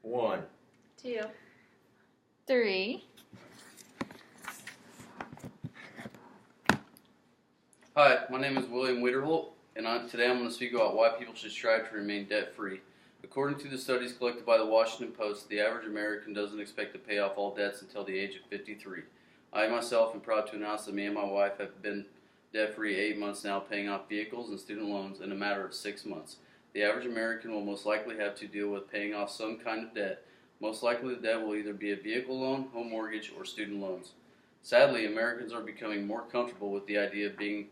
1, 2, 3. Hi, my name is William Wiederholt, and today I'm going to speak about why people should strive to remain debt-free. According to the studies collected by the Washington Post, the average American doesn't expect to pay off all debts until the age of 53. I myself am proud to announce that me and my wife have been debt-free 8 months now, paying off vehicles and student loans in a matter of 6 months. The average American will most likely have to deal with paying off some kind of debt. Most likely the debt will either be a vehicle loan, home mortgage, or student loans. Sadly, Americans are becoming more comfortable with the idea of being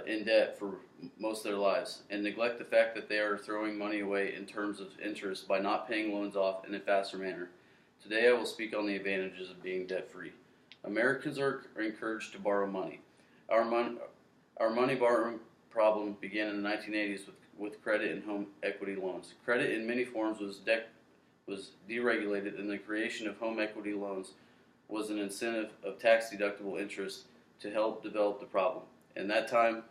in debt for most of their lives, and neglect the fact that they are throwing money away in terms of interest by not paying loans off in a faster manner. Today I will speak on the advantages of being debt-free. Americans are encouraged to borrow money. Our money borrowing problem began in the 1980s with credit and home equity loans. Credit in many forms was deregulated, and the creation of home equity loans was an incentive of tax-deductible interest to help develop the problem. In that time,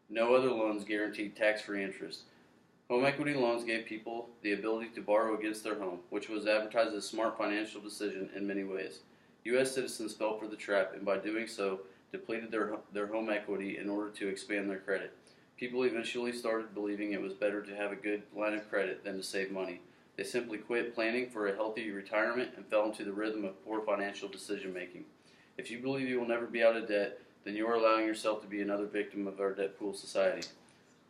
no other loans guaranteed tax-free interest. Home equity loans gave people the ability to borrow against their home, which was advertised as a smart financial decision in many ways. U.S. citizens fell for the trap, and by doing so, depleted their home equity in order to expand their credit. People eventually started believing it was better to have a good line of credit than to save money. They simply quit planning for a healthy retirement and fell into the rhythm of poor financial decision making. If you believe you will never be out of debt, then you are allowing yourself to be another victim of our debt pool society.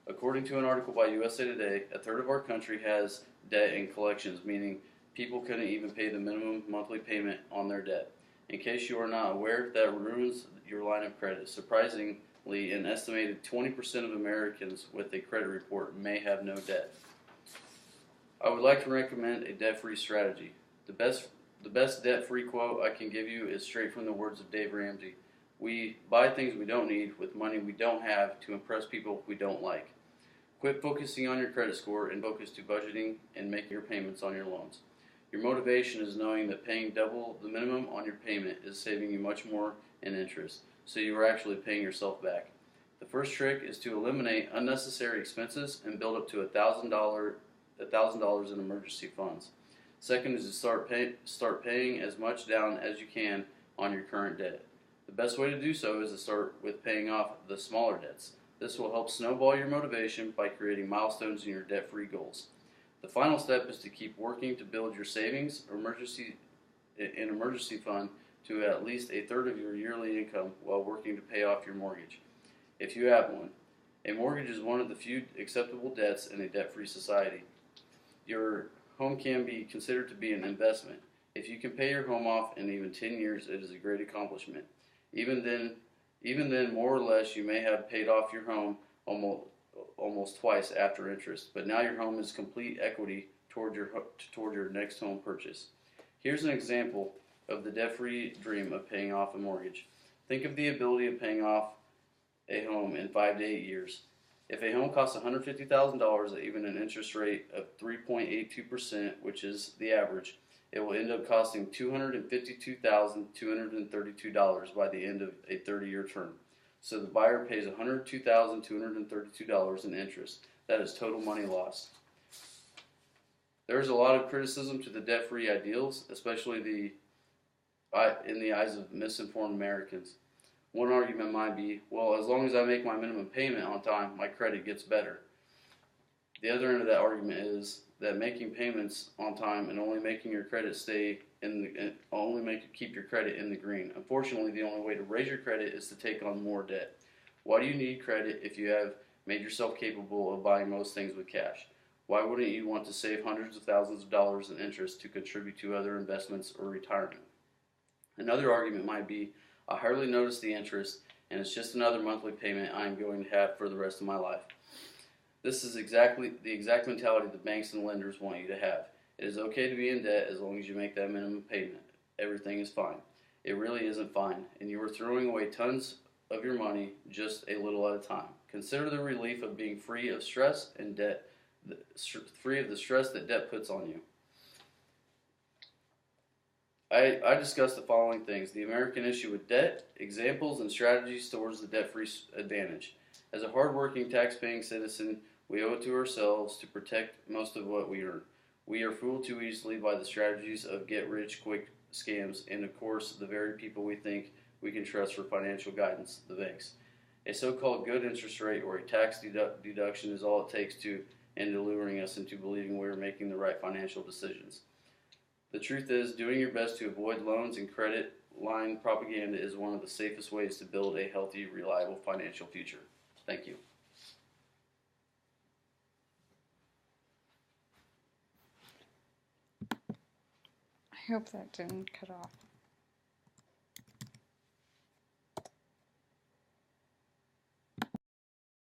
According to an article by USA Today, a third of our country has debt in collections, meaning people couldn't even pay the minimum monthly payment on their debt. In case you are not aware, that ruins your line of credit. Surprisingly, an estimated 20% of Americans with a credit report may have no debt. I would like to recommend a debt-free strategy. The best debt-free quote I can give you is straight from the words of Dave Ramsey. We buy things we don't need with money we don't have to impress people we don't like. Quit focusing on your credit score and focus to budgeting and making your payments on your loans. Your motivation is knowing that paying double the minimum on your payment is saving you much more in interest, so you are actually paying yourself back. The first trick is to eliminate unnecessary expenses and build up to $1,000 in emergency funds. Second is to start paying as much down as you can on your current debt. The best way to do so is to start with paying off the smaller debts. This will help snowball your motivation by creating milestones in your debt-free goals. The final step is to keep working to build your savings or emergency fund to at least a third of your yearly income while working to pay off your mortgage, if you have one. A mortgage is one of the few acceptable debts in a debt-free society. Your home can be considered to be an investment. If you can pay your home off in even 10 years, it is a great accomplishment. Even then, more or less, you may have paid off your home almost twice after interest, but now your home is complete equity toward your next home purchase. Here's an example of the debt-free dream of paying off a mortgage. Think of the ability of paying off a home in 5 to 8 years. If a home costs $150,000 at even an interest rate of 3.82%, which is the average, it will end up costing $252,232 by the end of a 30-year term. So the buyer pays $102,232 in interest. That is total money lost. There is a lot of criticism to the debt-free ideals, especially in the eyes of misinformed Americans. One argument might be, well, as long as I make my minimum payment on time, my credit gets better. The other end of that argument is that making payments on time and only making your credit keep your credit in the green. Unfortunately, the only way to raise your credit is to take on more debt. Why do you need credit if you have made yourself capable of buying most things with cash? Why wouldn't you want to save hundreds of thousands of dollars in interest to contribute to other investments or retirement? Another argument might be, I hardly notice the interest, and it's just another monthly payment I am going to have for the rest of my life. This is exactly the exact mentality the banks and lenders want you to have. It is okay to be in debt as long as you make that minimum payment. Everything is fine. It really isn't fine, and you are throwing away tons of your money just a little at a time. Consider the relief of being free of stress and debt, free of the stress that debt puts on you. I discussed the following things: the American issue with debt, examples and strategies towards the debt-free advantage. As a hardworking, tax-paying citizen, we owe it to ourselves to protect most of what we earn. We are fooled too easily by the strategies of get-rich-quick scams and, of course, the very people we think we can trust for financial guidance, the banks. A so-called good interest rate or a tax deduction is all it takes to end luring us into believing we are making the right financial decisions. The truth is, doing your best to avoid loans and credit line propaganda is one of the safest ways to build a healthy, reliable financial future. Thank you. I hope that didn't cut off.